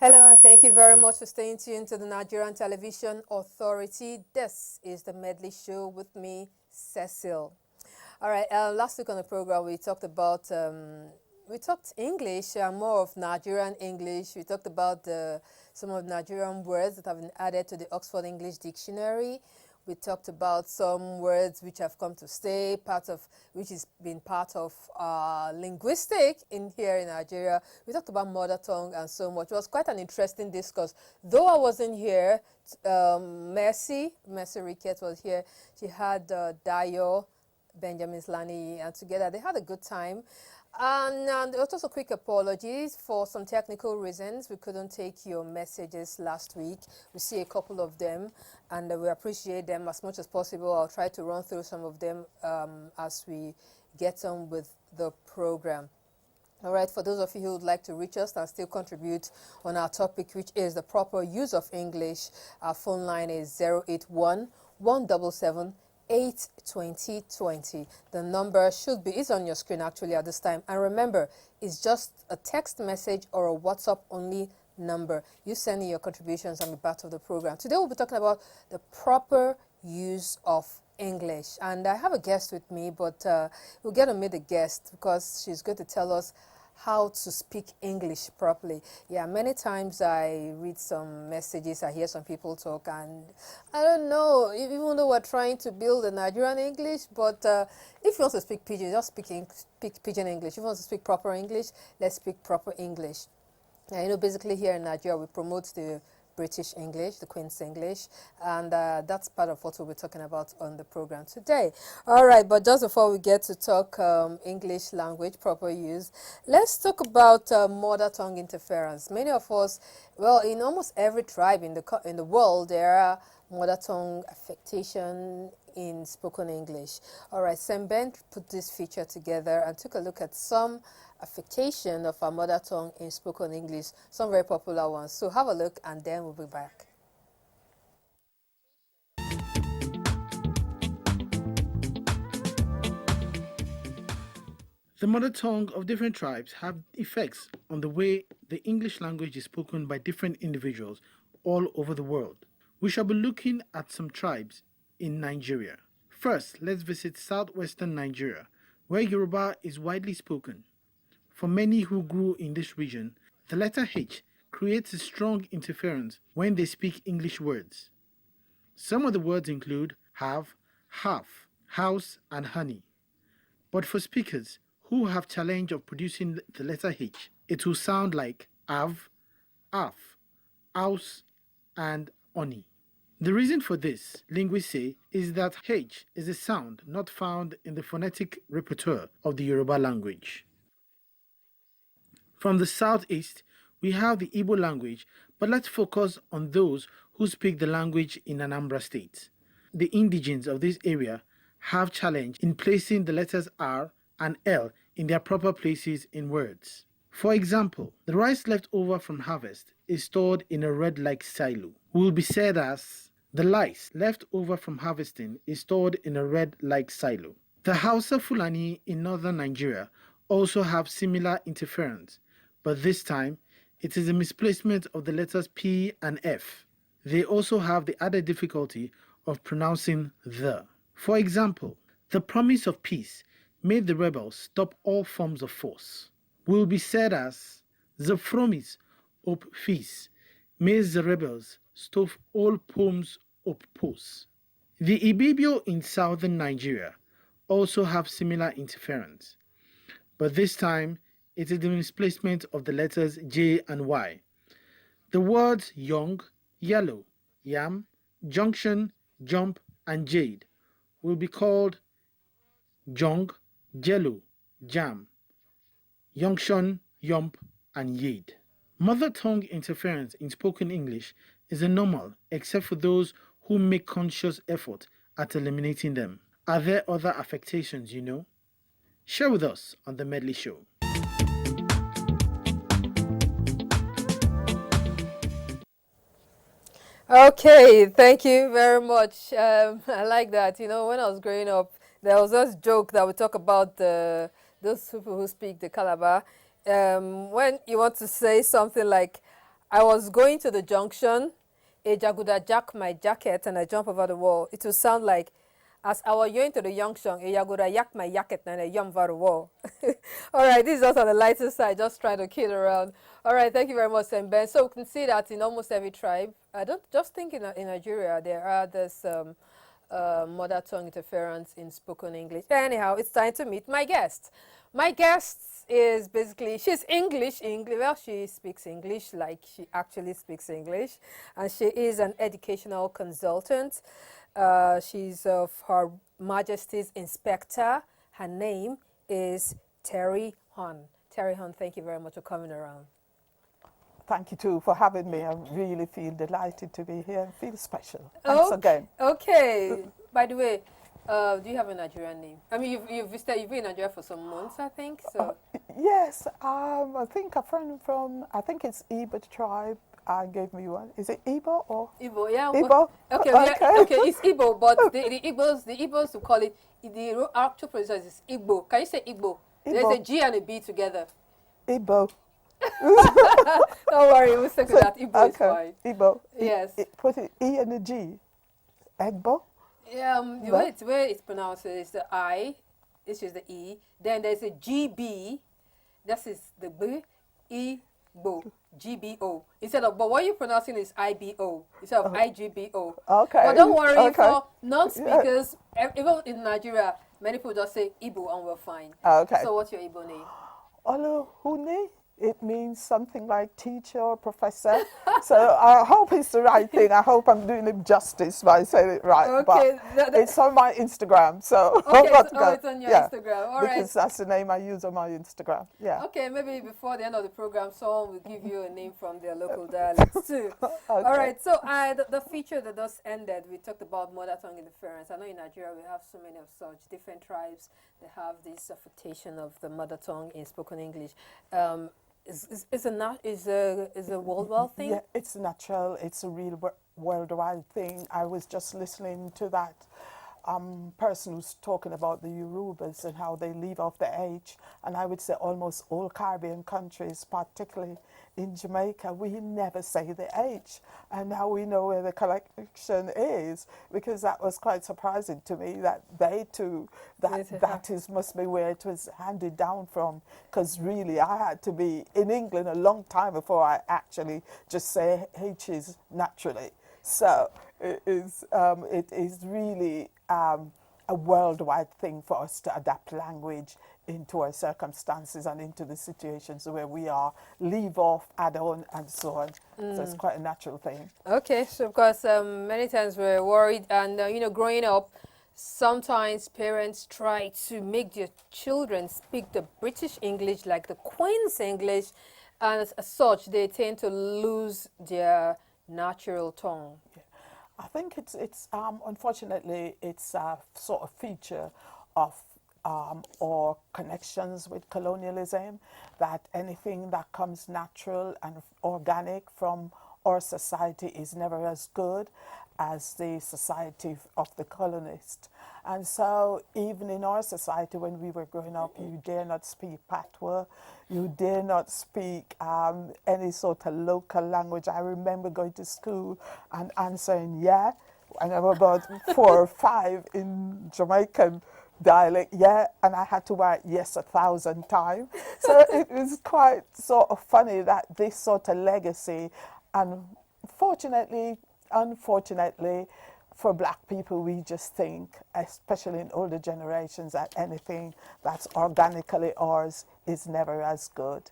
Hello, and thank you very much for staying tuned to the Nigerian Television Authority. This is the Medley Show with me, Cecil. All right, last week on the program, we talked English, more of Nigerian English. We talked about some of the Nigerian words that have been added to the Oxford English Dictionary. We talked about some words which have come to stay, which has been part of linguistic in here in Nigeria. We talked about mother tongue and so much. It was quite an interesting discourse. Though I wasn't here, Mercy Ricketts was here. She had Dayo, Benjamin Slani, and together they had a good time. And there was also quick apologies for some technical reasons. We couldn't take your messages last week. We see a couple of them, and we appreciate them as much as possible. I'll try to run through some of them as we get on with the program. All right, for those of you who would like to reach us and still contribute on our topic, which is the proper use of English, our phone line is 081 177 82020. The number is on your screen actually at this time. And remember, it's just a text message or a WhatsApp only number. You send in your contributions and be part of the program. Today we'll be talking about the proper use of English. And I have a guest with me, but we'll get to meet the guest because she's going to tell us how to speak English properly. Yeah, many times I read some messages, I hear some people talk, and I don't know, even though we're trying to build a Nigerian English, but if you want to speak Pidgin, just speak Pidgin English. If you want to speak proper English, let's speak proper English. Basically here in Nigeria, we promote the British English, the Queen's English, and that's part of what we'll be talking about on the program today. All right, but just before we get to talk English language, proper use, let's talk about mother tongue interference. Many of us, well, in almost every tribe in the world, there are mother tongue affectation in spoken English. All right, Semben put this feature together and took a look at some affectation of our mother tongue in spoken English, some very popular ones. So have a look and then we'll be back. The mother tongue of different tribes have effects on the way the English language is spoken by different individuals all over the world. We shall be looking at some tribes in Nigeria. First, let's visit southwestern Nigeria, where Yoruba is widely spoken. For many who grew in this region, the letter H creates a strong interference when they speak English words. Some of the words include have, half, house, and honey. But for speakers who have challenge of producing the letter H, it will sound like av, af, house, and oni. The reason for this, linguists say, is that H is a sound not found in the phonetic repertoire of the Yoruba language. From the southeast, we have the Igbo language, but let's focus on those who speak the language in Anambra State. The indigenes of this area have challenge in placing the letters R and L in their proper places in words. For example, the rice left over from harvest is stored in a red-like silo. Will be said as the lice left over from harvesting is stored in a red-like silo. The Hausa Fulani in northern Nigeria also have similar interference, but this time it is a misplacement of the letters P and F. They also have the added difficulty of pronouncing the. For example, the promise of peace made the rebels stop all forms of force. Will be said as the promise of peace made the rebels stop all forms of force. The Ibibio in southern Nigeria also have similar interference, but this time it is the misplacement of the letters J and Y. The words young, yellow, yam, junction, jump, and jade will be called jong, jello, jam, junction, yump, and yade. Mother tongue interference in spoken English is a normal except for those who make conscious effort at eliminating them. Are there other affectations you know? Share with us on the Medley Show. Okay, thank you very much. I like that. When I was growing up, there was this joke that we talk about those people who speak the Calabar. When you want to say something like, I was going to the junction, a jaguda jack my jacket, and I jump over the wall. It will sound like, as I was going to the junction, a jaguda yak my jacket, and I jump over the wall. All right, this is just on the lighter side, just trying to kid around. All right, thank you very much, Ben. So we can see that in almost every tribe, I don't just think in Nigeria, there are this mother tongue interference in spoken English. Anyhow, it's time to meet my guest. My guest is basically, she's English, well, she speaks English like she actually speaks English, and she is an educational consultant. She's of Her Majesty's Inspector. Her name is Terry Hun. Terry Hun, thank you very much for coming around. Thank you too for having me. I really feel delighted to be here and feel special. Thanks again. Okay. By the way, do you have a Nigerian name? I mean, you've been in Nigeria for some months, I think. So yes, I think a friend from, I think it's Igbo tribe, gave me one. Is it Igbo or? Igbo, yeah. Igbo? Okay, okay, it's Igbo, but the Igbos who call it, the actual pronunciation is Igbo. Can you say Igbo? Igbo. There's a G and a B together. Igbo. Don't worry, we'll stick with that. Igbo is fine. Igbo. Yes. Put it E and a G. Egbo? Yeah, the way it's pronounced is the I, this is the E. Then there's a GB, that is the B, E, Bo, GBO. Instead of, but what you're pronouncing is IBO instead of IGBO. Okay. But don't worry, for non-speakers, even in Nigeria, many people just say Igbo and we're fine. Okay. So what's your Igbo name? Olohune. It means something like teacher or professor. So I hope it's the right thing. I hope I'm doing it justice by saying it right. Okay. But it's on my Instagram. So okay, it's on your Instagram. All right. Because that's the name I use on my Instagram. Yeah. Okay, maybe before the end of the program, someone will give you a name from their local dialects too. Okay. All right. So the feature that just ended, we talked about mother tongue interference. I know in Nigeria we have so many of such different tribes that have this affectation of the mother tongue in spoken English. Is a worldwide thing? Yeah, it's natural. It's a real worldwide thing. I was just listening to that person who's talking about the Yorubas and how they leave off the H. And I would say almost all Caribbean countries, particularly in Jamaica, we never say the H. And now we know where the connection is, because that was quite surprising to me that they too, must be where it was handed down from. Because really, I had to be in England a long time before I actually just say H's naturally. So it is really a worldwide thing for us to adapt language into our circumstances and into the situations where we are, leave off, add on, and so on. So it's quite a natural thing. Okay, so of course, many times we're worried, and growing up, sometimes parents try to make their children speak the British English like the Queen's English, and as such, they tend to lose their natural tongue. Yeah. I think it's unfortunately, it's a sort of feature of or connections with colonialism, that anything that comes natural and organic from our society is never as good as the society of the colonist. And so even in our society, when we were growing up, you dare not speak patois, you dare not speak any sort of local language. I remember going to school and answering yeah, and I was about 4 or 5 in Jamaican dialect, yeah, and I had to write yes 1,000 times. So it was quite sort of funny that this sort of legacy, and unfortunately, for black people, we just think, especially in older generations, that anything that's organically ours is never as good.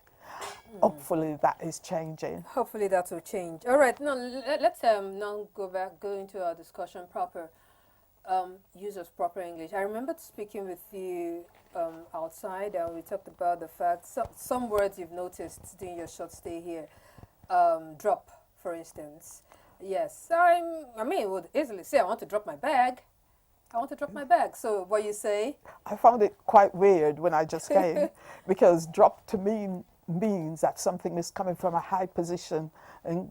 Hopefully that is changing. Hopefully that will change. All right, now let's now go into our discussion proper. Use of proper English. I remember speaking with you outside, and we talked about the fact some words you've noticed during your short stay here. Drop, for instance. Yes, I would easily say I want to drop my bag. I want to drop my bag. So what you say? I found it quite weird when I just came, because drop to me means that something is coming from a high position and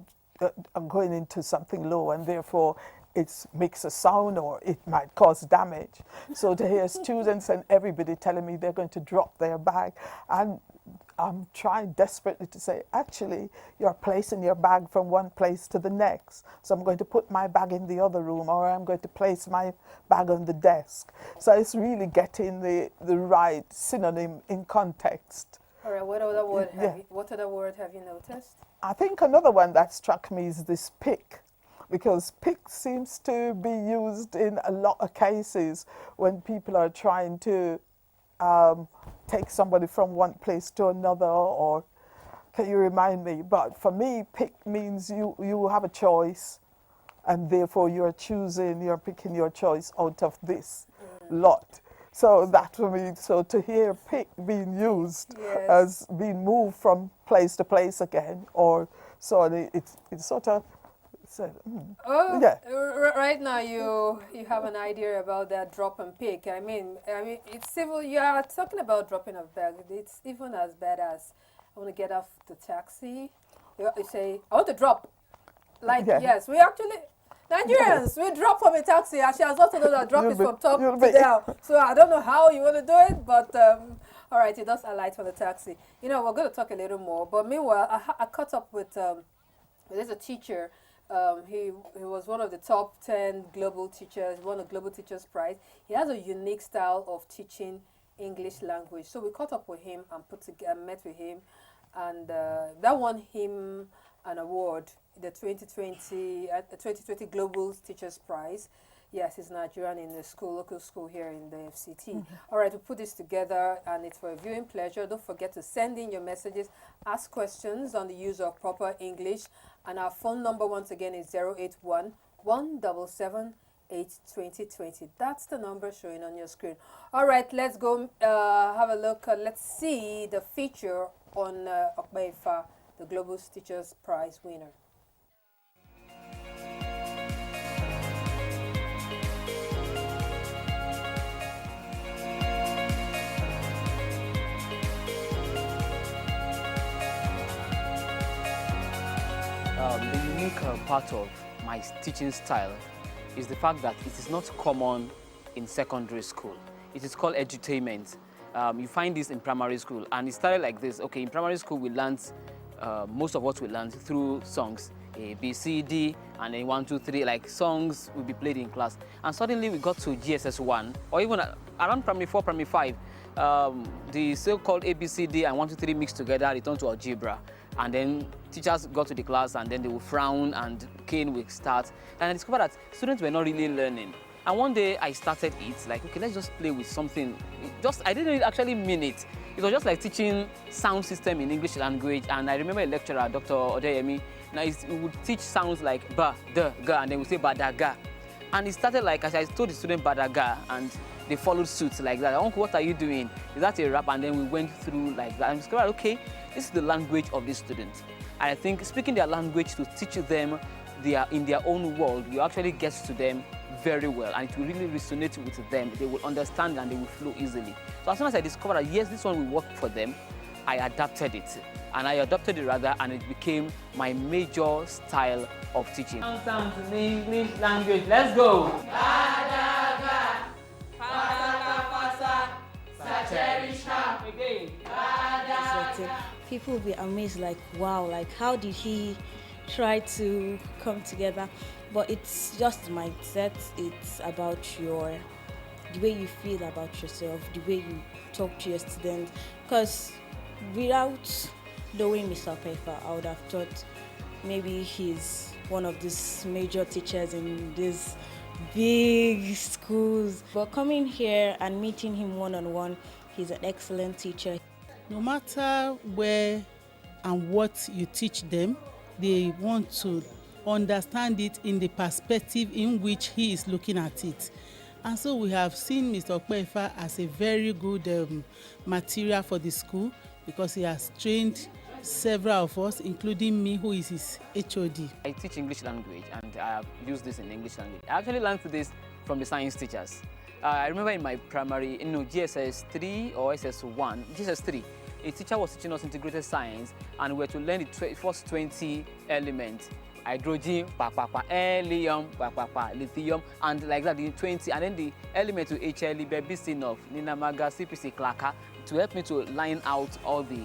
going into something low, and therefore it makes a sound or it might cause damage. So to hear students and everybody telling me they're going to drop their bag, and I'm trying desperately to say, actually, you're placing your bag from one place to the next. So I'm going to put my bag in the other room, or I'm going to place my bag on the desk. So it's really getting the right synonym in context. All right, what other word have you noticed? I think another one that struck me is this pick, because pick seems to be used in a lot of cases when people are trying to take somebody from one place to another, or can you remind me? But for me, pick means you have a choice, and therefore you're picking your choice out of this lot. So that for me, so to hear pick being used as being moved from place to place again, or so it's sort of said. Right now you have an idea about that drop and pick. I mean, it's civil. You are talking about dropping a bag. It's even as bad as I want to get off the taxi. You say I want to drop. Yes, we actually. Nigerians, we drop from a taxi. She has also done that drop is from top to down. So I don't know how you want to do it, but all right, it does alight from the taxi. You know, we're going to talk a little more. But meanwhile, I caught up with there's a teacher. He was one of the top 10 global teachers, won a Global Teachers Prize. He has a unique style of teaching English language. So we caught up with him and met with him, and that won him an award, the 2020 Global Teachers Prize. Yes, he's Nigerian in the local school here in the FCT. All right, we put this together, and it's for a viewing pleasure. Don't forget to send in your messages, ask questions on the use of proper English, and our phone number once again is 081 177 82020. That's the number showing on your screen. All right, let's go have a look. Let's see the feature on Okbeifa, the Global Teachers Prize winner. The unique part of my teaching style is the fact that it is not common in secondary school. It is called edutainment. You find this in primary school, and it started like this. Okay, in primary school we learned most of what we learned through songs, A, B, C, D, and then 1, 2, 3, like songs will be played in class. And suddenly we got to GSS 1, or even around primary 4, primary 5, the so-called A, B, C, D, and 1, 2, 3 mixed together returned to algebra. And then teachers got to the class, and then they would frown, and cane will start. And I discovered that students were not really learning. And one day I started it, like, okay, let's just play with something. I didn't actually mean it. It was just like teaching sound system in English language. And I remember a lecturer, Dr. Odeyemi, now he would teach sounds like ba, da, ga, and then we say badaga. And it started like, as I told the student badaga, and they followed suit like that. Uncle, what are you doing? Is that a rap? And then we went through like that. And discovered, okay, this is the language of the students. And I think speaking their language to teach them in their own world, you actually get to them very well, and it will really resonate with them. They will understand and they will flow easily. So as soon as I discovered that yes, this one will work for them, I adapted it. And I adopted it rather, and it became my major style of teaching. Sounds in the English language. Let's go. People will be amazed, like, wow, like, how did he try to come together? But it's just mindset. It's about the way you feel about yourself, the way you talk to your students. Because without knowing Mr. Okbeifa, I would have thought maybe he's one of these major teachers in these big schools. But coming here and meeting him one-on-one, he's an excellent teacher. No matter where and what you teach them, they want to understand it in the perspective in which he is looking at it. And so we have seen Mr. Okbeifa as a very good material for the school, because he has trained several of us, including me, who is his HOD. I teach English language, and I have used this in English language. I actually learned this from the science teachers. I remember in my primary, GSS 3 or SS1, GSS 3, a teacher was teaching us integrated science, and we were to learn the first 20 elements. hydrogen, helium, lithium, and like that, the 20, and then the element to HLE, BC, Ninamaga, CPC, Klaka, to help me to line out all the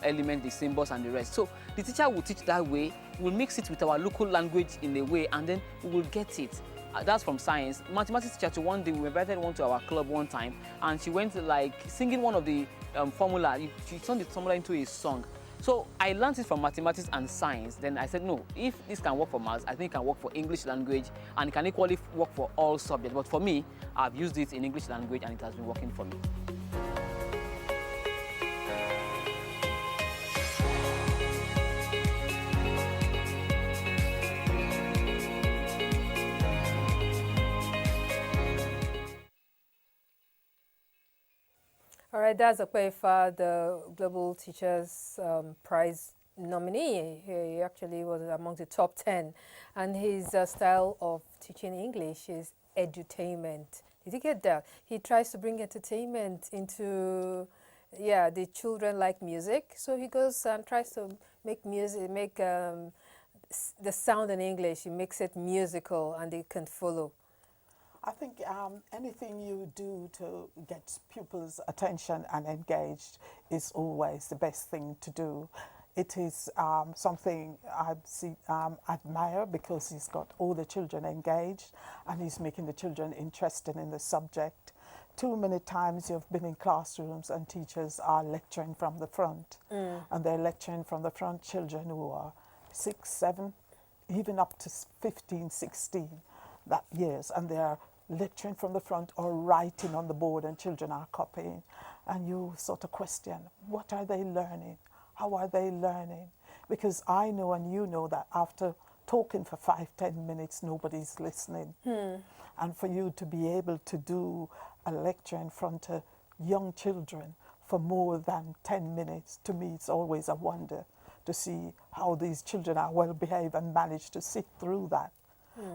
elements, the symbols, and the rest. So the teacher will teach that way, we'll mix it with our local language in a way, and then we will get it. That's from science. Mathematics teacher, one day we invited one to our club one time, and she went like singing one of the formula. She turned the formula into a song. So I learned it from mathematics and science. Then I said, no, if this can work for maths, I think it can work for English language, and it can equally work for all subjects. But for me, I've used it in English language, and it has been working for me. All right, that's Okwefa, the Global Teachers Prize nominee. He actually was among the top 10. And his style of teaching English is edutainment. Did you get that? He tries to bring entertainment into, yeah, the children like music. So he goes and tries to make music, make the sound in English. He makes it musical and they can follow. I think anything you do to get pupils' attention and engaged is always the best thing to do. It is something I admire, because he's got all the children engaged and he's making the children interested in the subject. Too many times you've been in classrooms and teachers are lecturing from the front, and they're lecturing from the front children who are 6, 7, even up to 15, 16 years, and they're lecturing from the front or writing on the board, and children are copying, and you sort of question, what are they learning? How are they learning? Because I know and you know that after talking for 5, 10 minutes, nobody's listening. And for you to be able to do a lecture in front of young children for more than 10 minutes, to me it's always a wonder to see how these children are well behaved and manage to sit through that.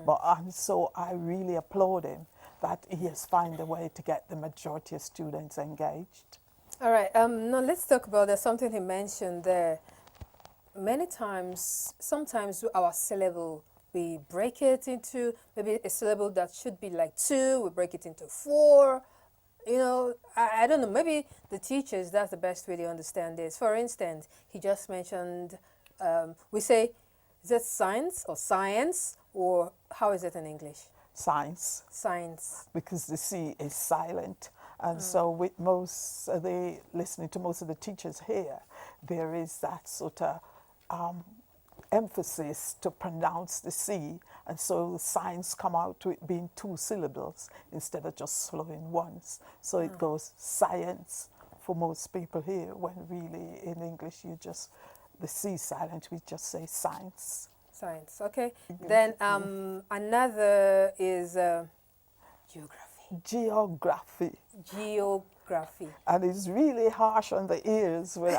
But so I really applaud him that he has found a way to get the majority of students engaged. All right, now let's talk about, there's something he mentioned there. Many times, sometimes our syllable, we break it into maybe a syllable that should be like 2, we break it into 4. You know, I don't know, maybe the teachers, that's the best way to understand this. For instance, he just mentioned, we say, is it science, or how is it in English? Science. Science. Because the C is silent. And so with listening to most of the teachers here, there is that sort of emphasis to pronounce the C. And so science come out with being 2 syllables instead of just flowing once. So it goes science for most people here, when really in English the C silent, we just say science. Science, okay. Then another is geography. Geography. And it's really harsh on the ears when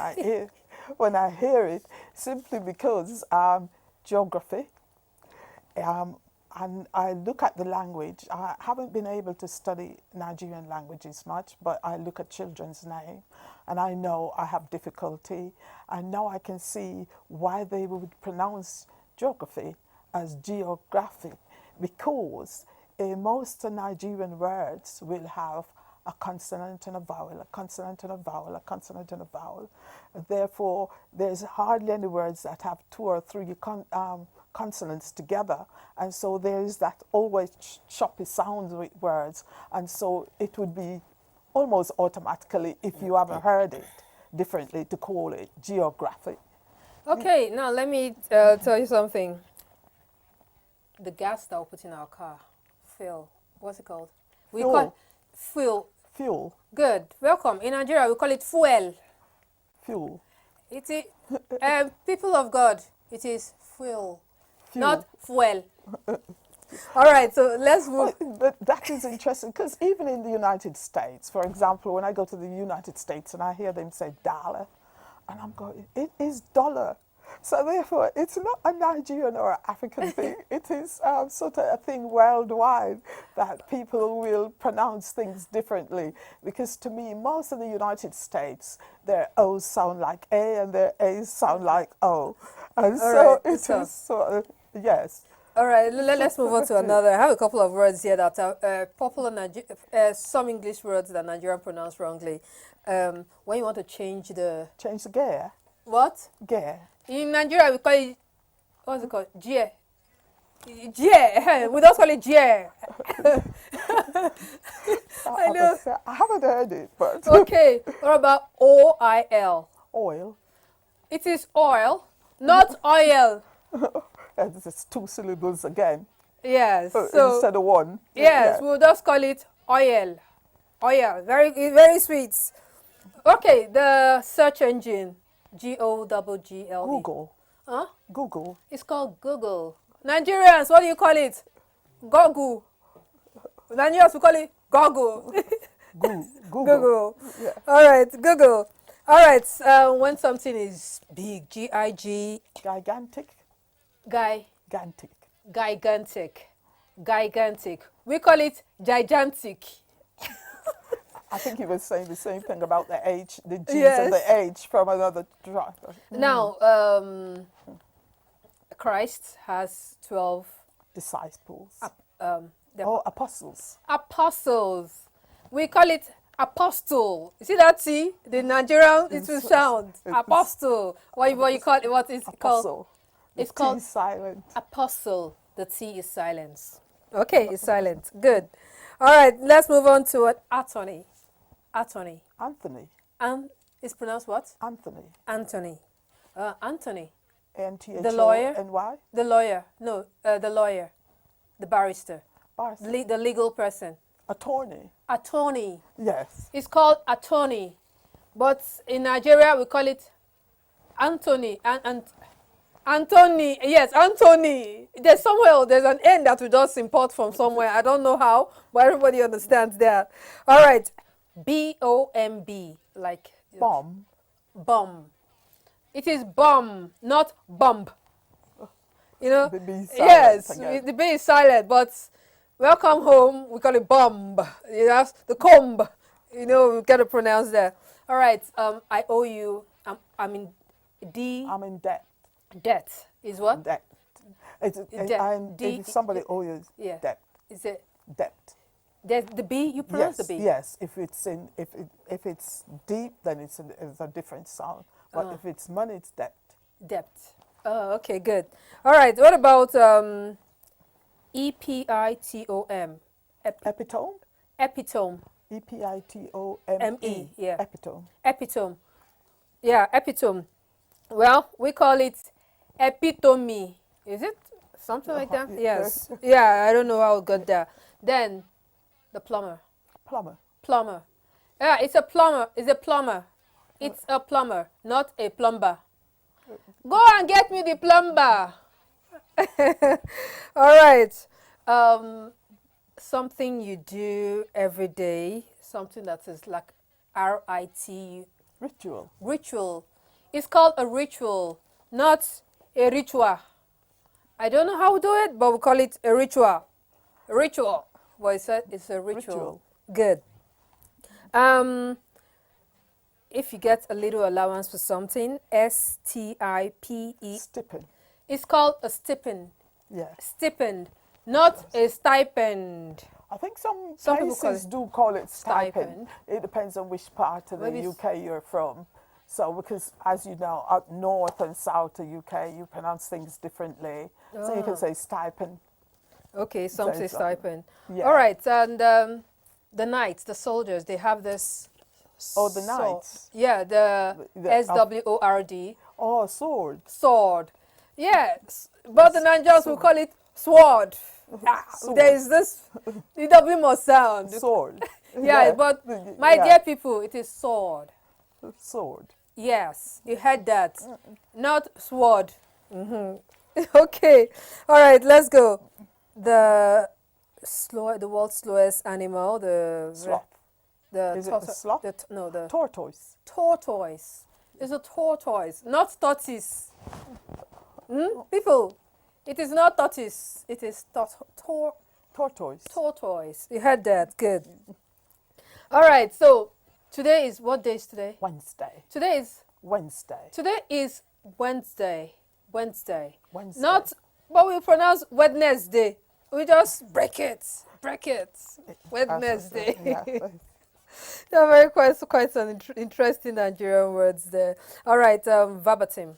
I hear it, simply because geography, and I look at the language. I haven't been able to study Nigerian languages much, but I look at children's name, and I know I have difficulty, and now I can see why they would pronounce geography as geography, because most Nigerian words will have a consonant and a vowel, a consonant and a vowel, a consonant and a vowel. Therefore, there's hardly any words that have 2 or 3 consonants together, and so there is that always choppy sounds with words, and so it would be almost automatically, if you haven't heard it differently, to call it geography. Okay, now let me tell you something. The gas that we put in our car, fuel, what's it called? We Fuel. call fuel. Fuel. Good, welcome. In Nigeria, we call it fuel. Fuel. It is, people of God, it is fuel, not fuel. All right, so let's move. But that is interesting, because even in the United States, for example, when I go to the United States and I hear them say dollar, and I'm going, it is dollar. So therefore, it's not a Nigerian or African thing. It is sort of a thing worldwide that people will pronounce things differently. Because to me, most of the United States, their O's sound like A and their A's sound like O. And so right, it is sort of, yes. All right, let's move on to another. I have a couple of words here that are popular, some English words that Nigerian pronounce wrongly. When you want to change the... Change the gear. What? Gear. In Nigeria, we call it, what's it called? Jie. Jie. We don't call it Jie. I know. I haven't heard it, but... Okay, what about OIL? Oil. It is oil, not oil. It's 2 syllables again. Yes. So instead of 1. yes, we'll just call it oil. Oil. Very, very sweet. Okay, the search engine. Google. Google. Huh? Google. It's called Google. Nigerians, what do you call it? Google. Nigerians, we call it Google. Google. Google. Yeah. All right, Google. All right, when something is big, G-I-G. Gigantic. Gigantic. Gantic. Gigantic. We call it gigantic. I think he was saying the same thing about the H, the G's Yes. and the H from another tribe. Now, Christ has 12 Disciples. the Apostles. apostles. We call it apostle. You see that T? The Nigerian, it will sound. Apostle. What you call it? What is it called? Apostle. It's The called T apostle. apostle. The T is silence. Okay, it's silent. Good. All right, let's move on to an attorney. Attorney. Anthony. It's pronounced what? Anthony. Anthony. Anthony. N-T-H-O-N-Y. The lawyer. The lawyer. No, the lawyer. The barrister. The legal person. Attorney. Attorney. Yes. It's called attorney. But in Nigeria, we call it Anthony. Anthony. Yes, Anthony. There's an N that we just import from somewhere. I don't know how, but everybody understands that. All right. B-O-M-B. Like Bomb. bomb. It is bomb, not bump. You know? The B is silent Yes, again. the B is silent, but welcome home, we call it bomb. You know, the comb. You know, we gotta pronounce that. All right, I owe you, I'm in I'm in debt. debt. Is what? Debt. If somebody owes you Yeah. debt. Is it Debt. the B? You pronounce Yes. the B? Yes. If it's deep, then it's a different sound. But if it's money, it's debt. Debt. Oh, okay, good. All right, what about E-P-I-T-O-M? Epitome. Epitome. E-P-I-T-O-M-E. yeah. Epitome. Epitome. Yeah, epitome. Well, we call it epitome. Is it something like that? Yes. Yeah, I don't know how it got there. Then the plumber. Plumber. Plumber. Yeah, it's a plumber. It's a plumber. It's a plumber, not a plumber. Go and get me the plumber. All right. Something you do every day, something that is like R-I-T. Ritual. Ritual. It's called a ritual, not a ritual. I don't know how we do it, but we call it a ritual. Ritual. Well, it's a ritual. Good. If you get a little allowance for something, S-T-I-P-E. Stipend. It's called a stipend. Yeah. Stipend, not a stipend. I think some people places do call it stipend. stipend. It depends on which part of Maybe the UK you're from. So, because as you know, up north and south of UK, you pronounce things differently. So you can say stipend. Okay, some say stipend. Yeah. All right, and the knights, the soldiers, they have this. Oh, the knights. Yeah, the S-W-O-R-D. Oh, sword. Sword. Yes, but the Nigerians will call it sword. Sword. There is this, the W must sound. Sword. Yeah, but my dear people, it is sword. Sword. Yes, you heard that. Not sword. Okay, all right, let's go. The world's slowest animal, Sloth. the Is it the sloth? no, the Tortoise. tortoise. It's a tortoise, not tortoise. People, it is not tortoise. It is Tortoise. tortoise. You heard that? Good. All right. So today is what day is today? Wednesday. Today is Wednesday. Wednesday. Wednesday. Wednesday. Not, but we pronounce Wednesday. We just break it. Break it. Wednesday. Yeah. They're very quite some interesting Nigerian words there. All right. Verbatim.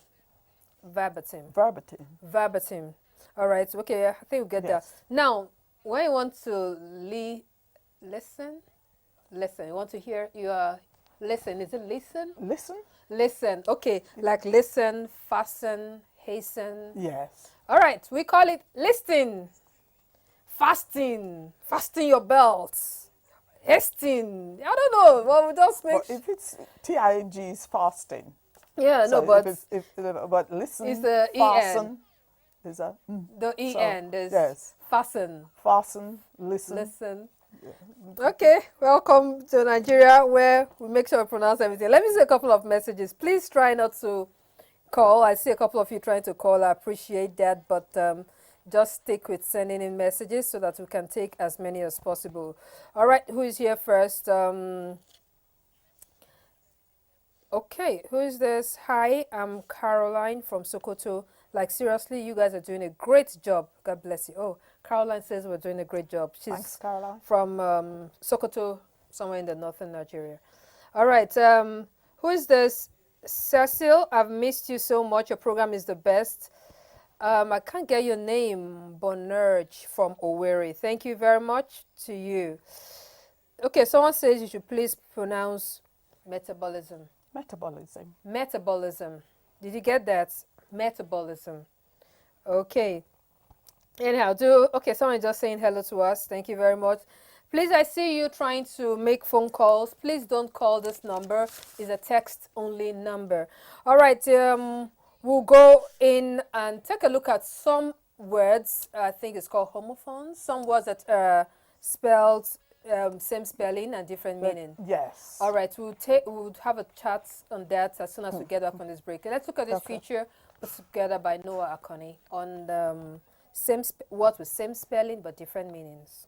Verbatim. Verbatim. Verbatim. All right. Okay. I think we get that. Yes. Now, when you want to listen, you want to hear your listen. Is it listen? Listen. Listen. Okay. Like listen, fasten, hasten. Yes. All right. We call it listing. Fasting. Fasten your belts. Hasting. I don't know. Well, we just make. But if it's TING is fasting. Yeah. So No, but but listen. it's the fasten. Is a the en is yes. fasten. Fasten. Listen. Listen. Okay, welcome to Nigeria, where we make sure we pronounce everything. Let me see a couple of messages. Please try not to call. I see a couple of you trying to call. I appreciate that, but just stick with sending in messages so that we can take as many as possible. All right, who is here first? Okay, who is this? Hi, I'm Caroline from Sokoto. Like, seriously, you guys are doing a great job. God bless you. Oh, Caroline says we're doing a great job. She's Thanks, Caroline. from Sokoto, somewhere in the northern Nigeria. All right, who is this? Cecil, I've missed you so much. Your program is the best. I can't get your name, Bonerge from Owerri. Thank you very much to you. Okay, someone says you should please pronounce metabolism. Metabolism. Metabolism. Did you get that? Metabolism. Okay. Anyhow, okay, someone just saying hello to us. Thank you very much. Please, I see you trying to make phone calls. Please don't call this number. It's a text-only number. All right, we'll go in and take a look at some words. I think it's called homophones. Some words that are spelled same spelling and different meaning. Yes. All right, we'll have a chat on that as soon as we get up on this break. Let's look at this feature put together by Noah Akoni on words with same spelling but different meanings.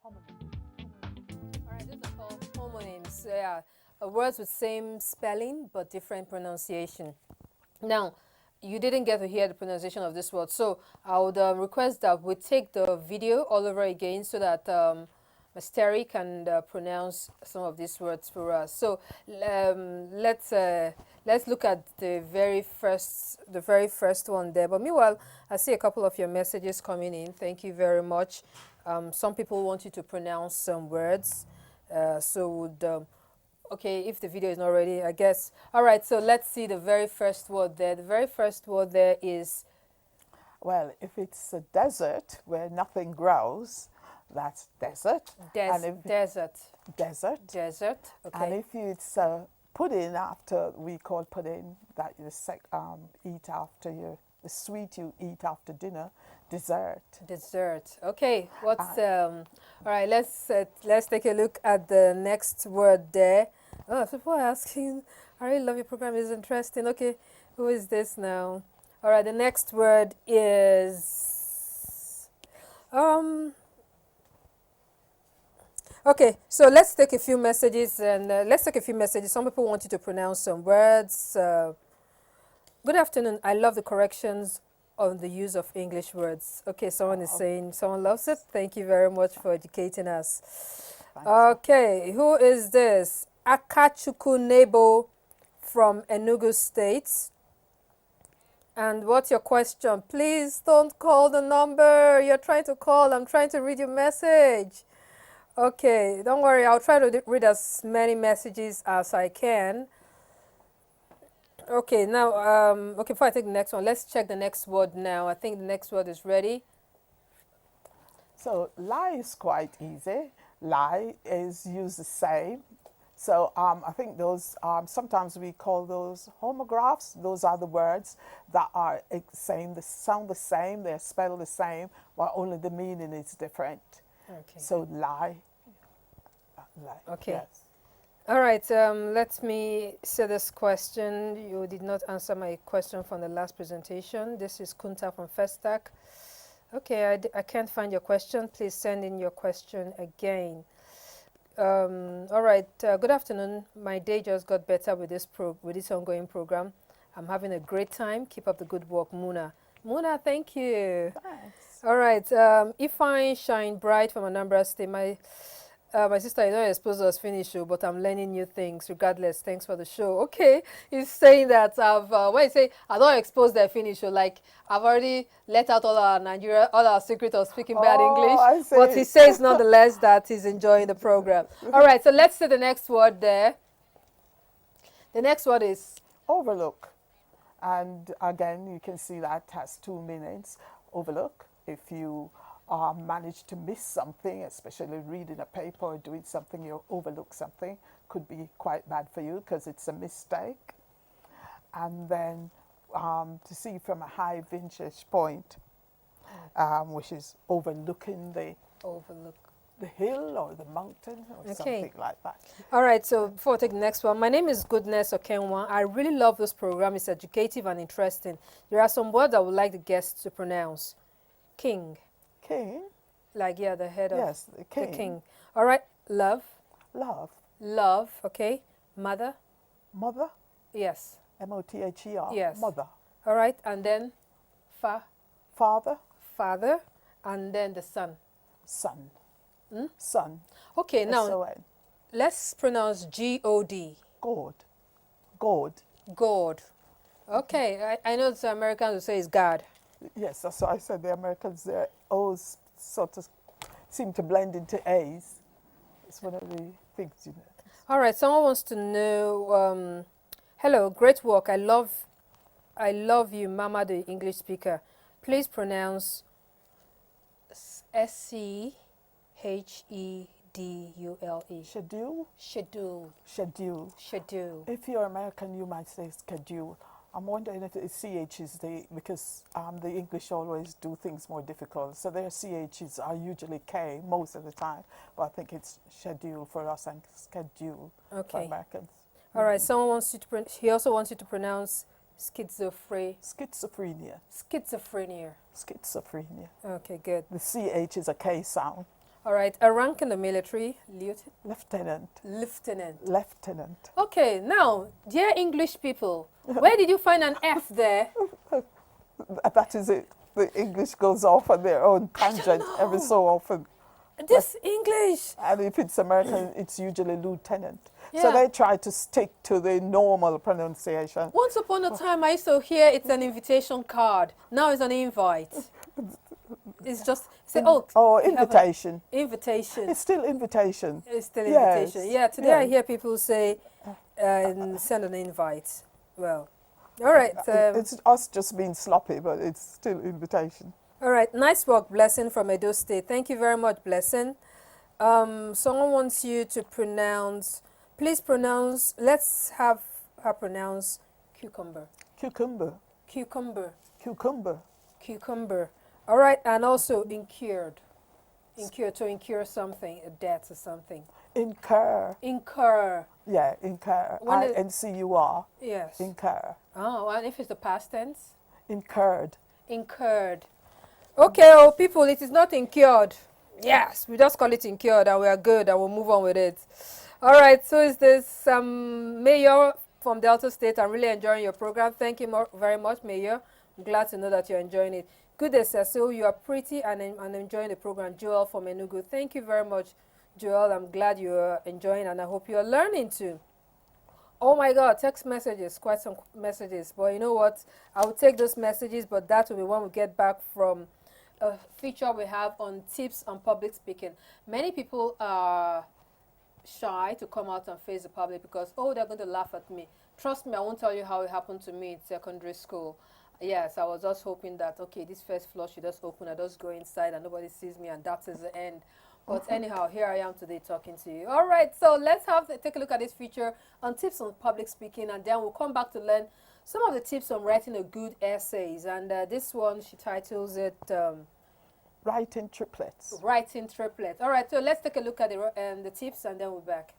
All right, these are called homonyms. Yeah, words with same spelling but different pronunciation. Now, you didn't get to hear the pronunciation of this word, so I would request that we take the video all over again so that Ms. Terry can pronounce some of these words for us. So let's look at the very first one there. But meanwhile, I see a couple of your messages coming in. Thank you very much. Some people want you to pronounce some words, so would. Okay, if the video is not ready, I guess. All right, so let's see the very first word there. The very first word there is... Well, if it's a desert where nothing grows, that's desert. Desert. Desert. Desert, okay. And if it's pudding, after we call pudding, that you eat after the sweet you eat after dinner, dessert. Dessert. Okay. What's all right? Let's take a look at the next word there. Oh, people are asking. I really love your program. It's interesting. Okay, who is this now? All right. The next word is Okay, so let's take a few messages Some people want you to pronounce some words. Good afternoon. I love the corrections on the use of English words. Okay, someone is saying someone loves it. Thank you very much for educating us. Okay, who is this? Akachukwu Nebo from Enugu State. And what's your question? Please don't call the number you're trying to call. I'm trying to read your message. Okay, don't worry. I'll try to read as many messages as I can. Okay, now, okay, before I take the next one, let's check the next word now. I think the next word is ready. So, lie is quite easy. Lie is used the same. So, I think those, sometimes we call those homographs. Those are the words that are same, they sound the same, they're spelled the same, but only the meaning is different. Okay. So, lie. Okay. Yes. All right, let me say this question. You did not answer my question from the last presentation. This is Kunta from Festac. Okay, I can't find your question. Please send in your question again. All right, good afternoon. My day just got better with this ongoing program. I'm having a great time. Keep up the good work, Muna. Muna, thank you. Thanks. All right, Ifeanyi Shine Bright from Anambra State. My sister, you know, you're supposed to finish show, but I'm learning new things regardless. Thanks for the show. Okay, he's saying that when you say I don't expose the finish show, like I've already let out all our secret of speaking bad English. I see. But he says nonetheless that he's enjoying the program. All right, so let's see the next word there. The next word is overlook. And again, you can see that has two meanings. Overlook, if you manage to miss something, especially reading a paper or doing something, you overlook something, could be quite bad for you because it's a mistake. And then to see from a high vantage point, which is overlooking the hill or the mountain or something like that. All right, so before I take the next one, my name is Goodness Okenwa. I really love this program. It's educative and interesting. There are some words I would like the guests to pronounce. King. King? Like, yeah, the head of the king. The king. All right, love. Love. Love, okay. Mother. Mother? Yes. M-O-T-H-E-R. Yes. Mother. All right, and then Father. Father, and then the son. Son. Son. Okay, now S-O-N. let's pronounce G-O-D. God. God. God. Okay, I know the Americans will say it's God. Yes, that's what I said. The Americans, they always sort of seem to blend into A's. It's one of the things, you know. All right, someone wants to know, hello, great work. I love you, Mama, the English speaker. Please pronounce S-C-H-E-D-U-L-E. Schedule? Schedule. Schedule. Schedule. If you're American, you might say schedule. I'm wondering if the CH is because the English always do things more difficult. So their CHs are usually K most of the time. But I think it's schedule for us and schedule for Americans. All right. Someone wants you to. He also wants you to pronounce schizophrenia. Schizophrenia. Schizophrenia. Schizophrenia. Okay, good. The CH is a K sound. All right, a rank in the military, Lieutenant. lieutenant. Lieutenant. Okay, now, dear English people, where did you find an F there? That is it. The English goes off on their own tangent every so often. This English. And if it's American, it's usually lieutenant. Yeah. So they try to stick to the normal pronunciation. Once upon a time, I used to hear it's an invitation card. Now it's an invite. It's just say, oh, Oh, we have an invitation. invitation. It's still invitation. It's still Yes. invitation. Yeah. Today Yeah. I hear people say, send an invite. Well, all right. It's us just being sloppy, but it's still invitation. All right. Nice work, Blessing from Edo State. Thank you very much, Blessing. Someone wants you to pronounce. Please pronounce. Let's have her pronounce cucumber. Cucumber. Cucumber. Cucumber. Cucumber. All right, and also incurred. Incur, to incur something, a debt or something. Incur. Incur. Yeah, incur. When it- INCUR. Yes. Incur. Oh, and if it's the past tense? Incurred. Incurred. Okay, oh people, it is not incurred. Yes, we just call it incurred and we are good and we'll move on with it. All right, so is this Mayor from Delta State? I'm really enjoying your program. Thank you very much, Mayor. I'm glad to know that you're enjoying it. Good day, sir. So you are pretty and enjoying the program. Joel from Enugu. Thank you very much, Joel. I'm glad you're enjoying and I hope you're learning too. Oh my God, text messages, quite some messages. But you know what? I will take those messages, but that will be when we get back from a feature we have on tips on public speaking. Many people are shy to come out and face the public because, oh, they're going to laugh at me. Trust me, I won't tell you how it happened to me in secondary school. Yes, I was just hoping that, okay, this first floor should just open, I just go inside and nobody sees me and that is the end. But anyhow, here I am today talking to you. All right, so let's take a look at this feature on tips on public speaking, and then we'll come back to learn some of the tips on writing a good essays. And this one, she titles it Writing triplets. Writing Triplets. All right, so let's take a look at the tips and then we're back.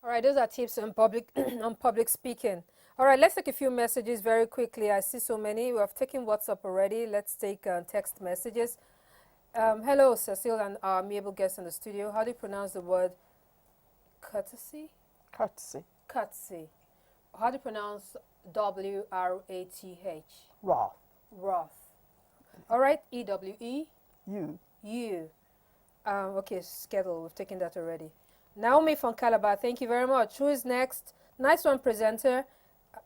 All right, those are tips on public on public speaking. All right, let's take a few messages very quickly. I see so many. We have taken WhatsApp already. Let's take text messages. Hello, Cecile and our amiable guests in the studio. How do you pronounce the word courtesy? Courtesy. Courtesy. How do you pronounce W-R-A-T-H? Wrath. Wrath. All right, E-W-E? You. You. Okay, schedule. We've taken that already. Naomi from Calabar, thank you very much. Who is next? Nice one, presenter.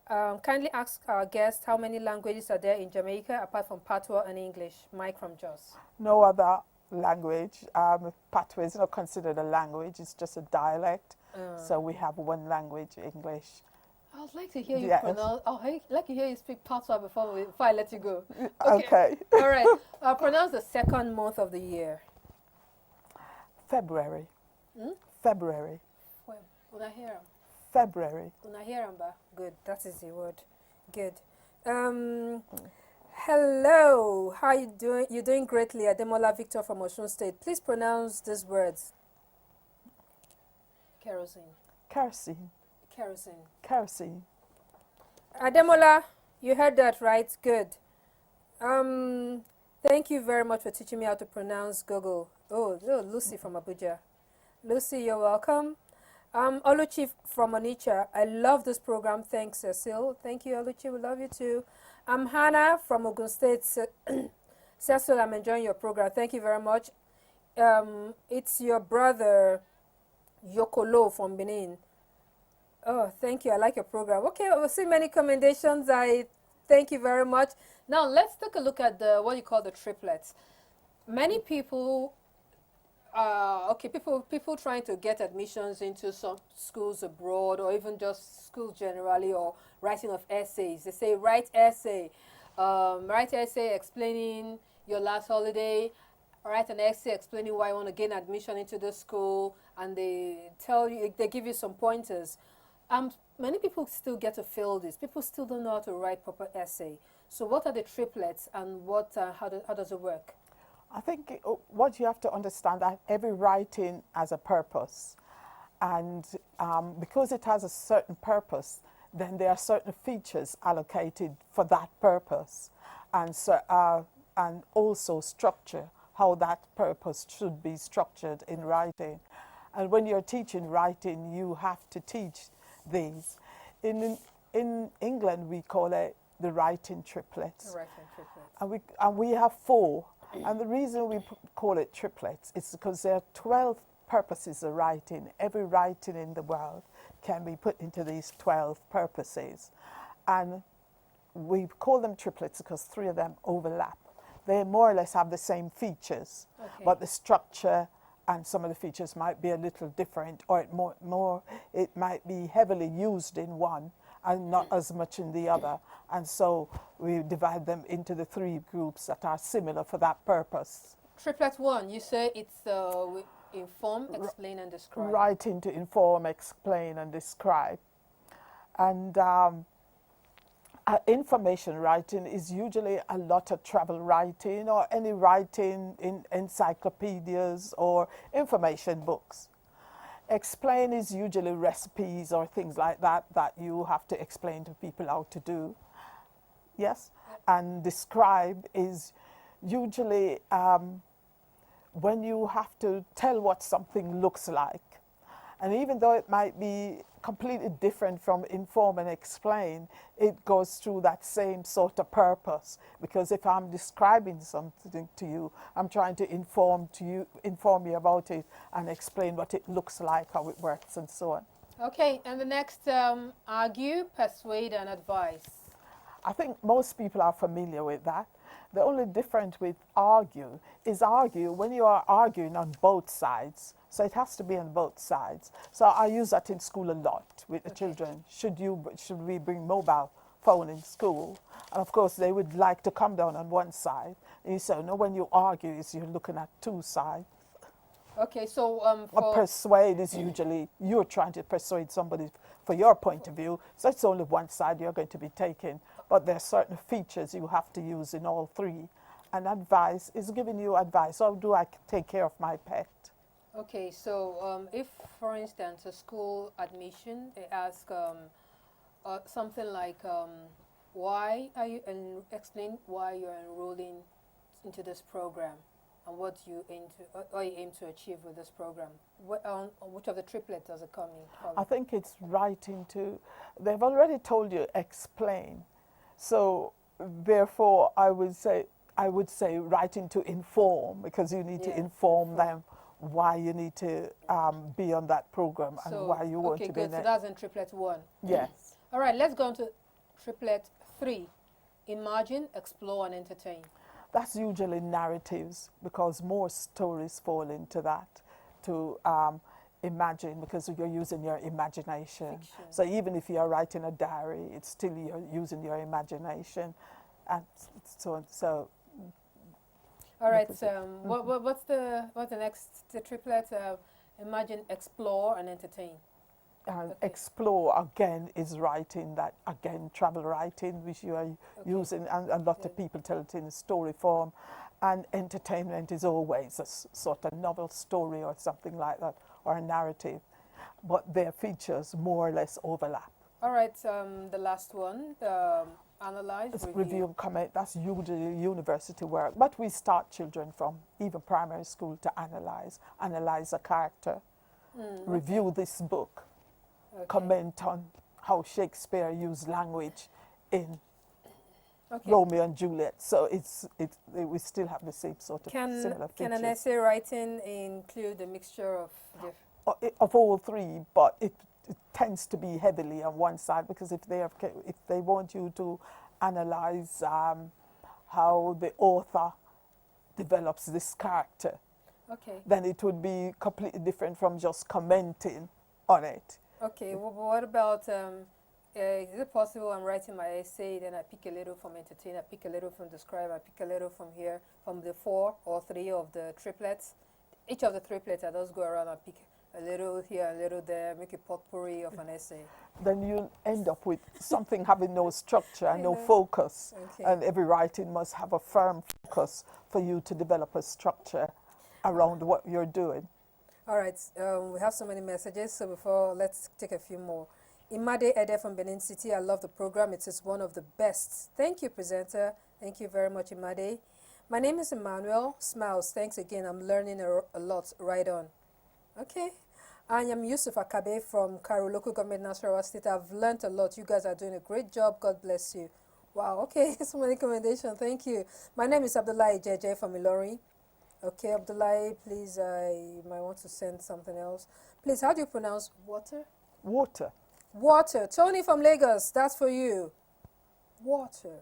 Kindly ask our guest how many languages are there in Jamaica apart from Patois and English. Mike from Jos. No other language. Patois is not considered a language, it's just a dialect. So we have one language, English. I would like to hear you Yes. pronounce. I'd like to hear you speak Patois before I let you go. Okay. All right. Pronounce the second month of the year. February. February. Unahira. February. Unahiramba. Good. That is the word. Good. Hello. How are you doing? You're doing greatly. Ademola Victor from Osun State. Please pronounce these words. Kerosene. Kerosene. Kerosene. Kerosene. Ademola, you heard that right? Good. Thank you very much for teaching me how to pronounce Google. Oh, Lucy from Abuja. Lucy, you're welcome. Oluchi from Onitsha. I love this program. Thanks, Cecile. Thank you, Oluchi. We love you too. I'm Hannah from Ogun State. Cecile, I'm enjoying your program. Thank you very much. It's your brother, Yokolo from Benin. Oh, thank you. I like your program. Okay, we'll see many commendations. I thank you very much. Now, let's take a look at what you call the triplets. Many people people trying to get admissions into some schools abroad or even just schools generally, or writing of essays. They say write essay explaining your last holiday, write an essay explaining why you want to gain admission into the school, and they give you some pointers. Many people still get to fail this. People still don't know how to write proper essay. So what are the triplets, and how does it work? I think what you have to understand, that every writing has a purpose, and because it has a certain purpose, then there are certain features allocated for that purpose, and and also structure, how that purpose should be structured in writing. And when you're teaching writing, you have to teach these. In England, we call it the writing triplets. The writing triplets. And we have 4. And the reason we call it triplets is because there are 12 purposes of writing. Every writing in the world can be put into these 12 purposes. And we call them triplets because 3 of them overlap. They more or less have the same features, but the structure and some of the features might be a little different, or it might be heavily used in one and not as much in the other. And so we divide them into the 3 groups that are similar for that purpose. Triplet 1, you say it's inform, explain, and describe. Writing to inform, explain, and describe. And information writing is usually a lot of travel writing, or any writing in encyclopedias or information books. Explain is usually recipes or things like that you have to explain to people how to do. Yes? And describe is usually when you have to tell what something looks like. And even though it might be completely different from inform and explain, it goes through that same sort of purpose. Because if I'm describing something to you, I'm trying to inform you about it and explain what it looks like, how it works, and so on. Okay, and the next, argue, persuade, and advise. I think most people are familiar with that. The only difference with argue is when you are arguing on both sides. So it has to be on both sides. So I use that in school a lot with the children. Should we bring mobile phone in school? And of course they would like to come down on one side. And you say, no, when you argue, you're looking at 2 sides. Okay, so persuade is usually you're trying to persuade somebody for your point of view. So it's only one side you're going to be taking. But there are certain features you have to use in all 3. And advice is giving you advice. How do I take care of my pet? Okay, so if, for instance, a school admission, they ask something like, why are you, and explain why you're enrolling into this program and what you aim to, or you aim to achieve with this program. Which of the triplets does it come in? I think it's writing to, they've already told you explain. So therefore I would say writing to inform, because you need to inform them why you need to be on that program and why you want to be in good. So it. that's in triplet 1. Yes. All right, let's go on to triplet 3. Imagine, explore, and entertain. That's usually narratives, because more stories fall into that, to imagine, because you're using your imagination. Fiction. So even if you're writing a diary, it's still you're using your imagination, and so on. So. All right. What's the next triplet? Imagine, explore, and entertain. Explore again is writing, that again travel writing, which you are using, and a lot of people tell it in story form. And entertainment is always a sort of novel story or something like that, or a narrative, but their features more or less overlap. All right, the last one, analyze, review and comment. That's usually university work, but we start children from even primary school to analyze a character, review this book, comment on how Shakespeare used language in Romeo and Juliet. So we still have the same sort of similar features. Can an essay writing include a mixture of of all three, but it tends to be heavily on one side, because if they want you to analyze how the author develops this character, then it would be completely different from just commenting on it. Okay, well, what about, is it possible I'm writing my essay, then I pick a little from entertain, I pick a little from describe, I pick a little from here, from the 4 or 3 of the triplets? Each of the triplets, I just go around and pick a little here, a little there, make a potpourri of an essay. Then you end up with something having no structure and no focus. And every writing must have a firm focus for you to develop a structure around what you're doing. All right, we have so many messages, so let's take a few more. Imade Ede from Benin City, I love the program. It is one of the best. Thank you, presenter. Thank you very much, Imade. My name is Emmanuel. Smiles, thanks again. I'm learning a lot. Right on. Okay. I am Yusuf Akabe from Karo Local Government, Nasarawa State. I've learned a lot. You guys are doing a great job. God bless you. Wow, okay. So many recommendations. Thank you. My name is Abdullahi JJ from Ilori. Okay, Abdullahi, please, I might want to send something else. Please, how do you pronounce water? Water. Water. Tony from Lagos, that's for you. Water.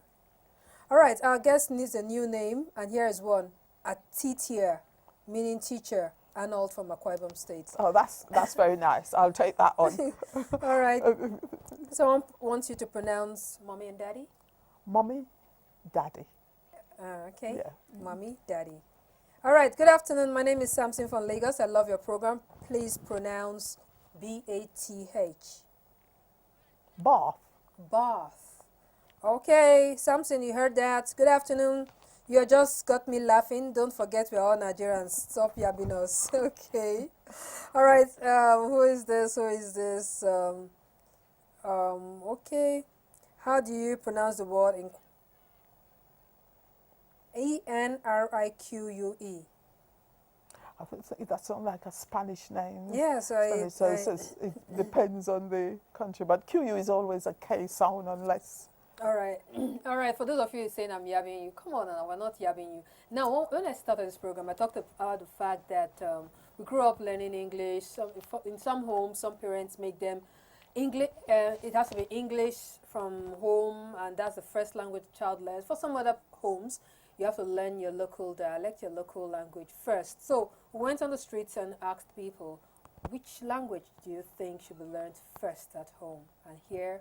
All right, our guest needs a new name, and here is one. Atitia, meaning teacher. Arnold from Akwa Ibom State. Oh, that's very nice. I'll take that on. All right. Someone wants you to pronounce mommy and daddy? Mommy, daddy. Okay. Yeah. Mommy, daddy. All right. Good afternoon. My name is Samson from Lagos. I love your program. Please pronounce B-A-T-H. Bath. Bath. Okay. Samson, you heard that. Good afternoon. You just got me laughing. Don't forget we're all Nigerians. Stop yabbing us. Okay. All right. Who is this? Okay. How do you pronounce the word in Enrique? I think that sounds like a Spanish name. Yes. It depends on the country. But QU is always a K sound unless... All right. All right. For those of you saying I'm yabbing you, come on now, we're not yabbing you. Now, when I started this program, I talked about the fact that we grew up learning English. In some homes, some parents make them English. It has to be English from home, and that's the first language the child learns. For some other homes, you have to learn your local dialect, your local language first. So we went on the streets and asked people, which language do you think should be learned first at home? And here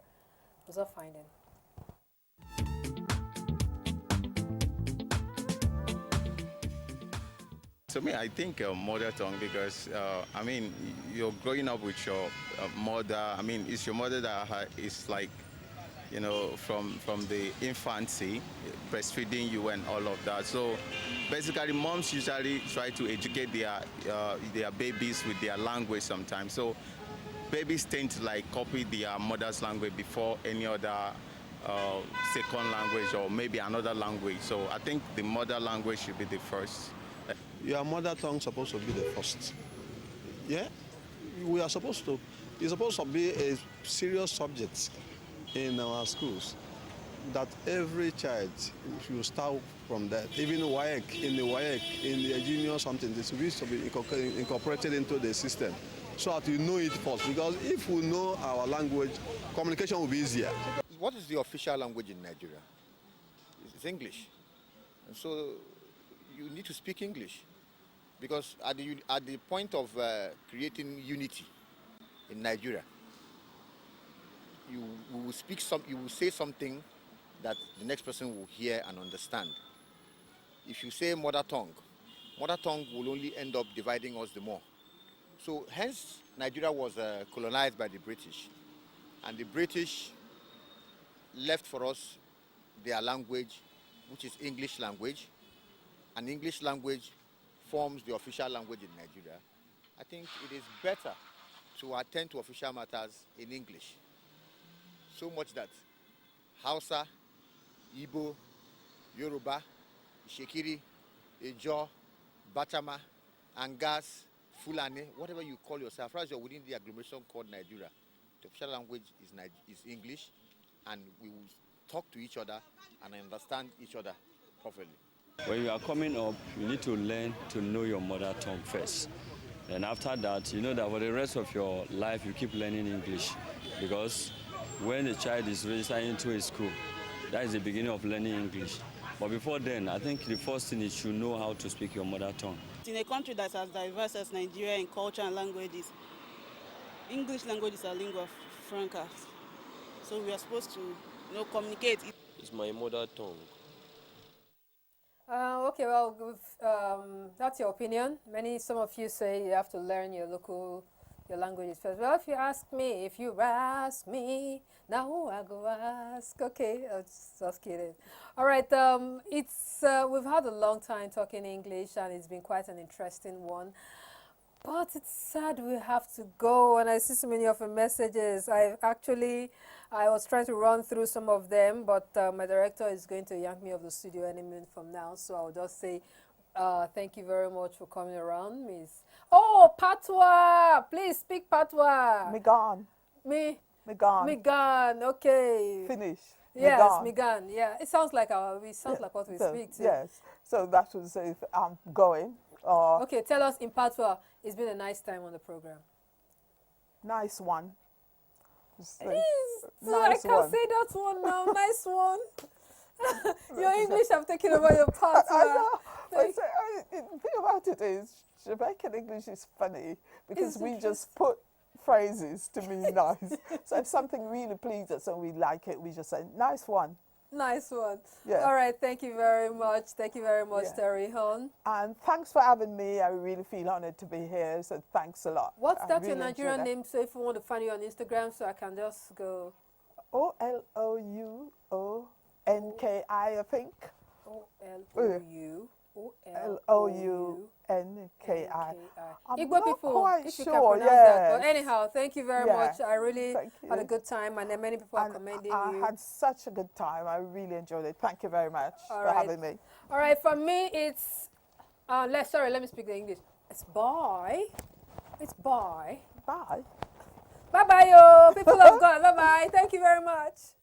was our finding. To me, I think mother tongue, because I mean, you're growing up with your mother. I mean, it's your mother that is like you know, from the infancy, breastfeeding you and all of that. So basically, moms usually try to educate their babies with their language sometimes. So babies tend to like copy their mother's language before any other second language or maybe another language. So I think the mother language should be the first. Your mother tongue supposed to be the first. Yeah, we are supposed to. It's supposed to be a serious subject in our schools. That every child should start from that. Even WAEC, in the junior something, this needs to be incorporated into the system, so that you know it first. Because if we know our language, communication will be easier. What is the official language in Nigeria? It's English. And so you need to speak English, because at the point of creating unity in Nigeria, you will say something that the next person will hear and understand. If you say mother tongue will only end up dividing us the more. So hence Nigeria was colonized by the British, and the British left for us their language, which is English language, and English language forms the official language in Nigeria. I think it is better to attend to official matters in English. So much that Hausa, Igbo, Yoruba, Ishekiri, Ejo, Bachama, Angas, Fulani, whatever you call yourself, as far as you're within the agglomeration called Nigeria, the official language is English, and we will talk to each other and understand each other properly. When you are coming up, you need to learn to know your mother tongue first. And after that, you know that for the rest of your life, you keep learning English. Because when a child is registered into a school, that is the beginning of learning English. But before then, I think the first thing is you know how to speak your mother tongue. In a country that's as diverse as Nigeria in culture and languages, English language is our lingua franca. So we are supposed to, communicate. It's my mother tongue. Okay, well, that's your opinion. Some of you say you have to learn your languages first. Well, if you ask me, now I go ask. Okay, I was just kidding. All right, we've had a long time talking English, and it's been quite an interesting one. But it's sad we have to go, and I see so many of the messages. I was trying to run through some of them, but my director is going to yank me off the studio any minute from now, so I'll just say thank you very much for coming around, Miss. Oh, Patois! Please speak Patois. Migan. Migan. Migan, okay. Finish. Yes, Migan. Yeah, it sounds like what we speak too. Yes, so that would say I'm going. Okay, tell us in Patois. It's been a nice time on the program. Nice one. So I can't say that one now. Nice one. Your English have taken over your Patois. I know. But the thing about it is, Jamaican English is funny because we just put phrases to mean nice. So if something really pleases us and we like it, we just say, nice one. Nice one. Yeah. All right. Thank you very much. Thank you very much, Terry Hon. And thanks for having me. I really feel honored to be here. So thanks a lot. What's your Nigerian name? So if you want to find you on Instagram, so I can just go. OLOUONKI, I think. OLOUNKI. Igbo people, quite if you sure, can pronounce that. But anyhow, thank you very much. I really had a good time, and many people are commending you. I had such a good time. I really enjoyed it. Thank you very much for having me. All right, for me, it's let me speak the English. It's bye. It's bye. Bye. Bye-bye, yo. People of God. Bye-bye. Thank you very much.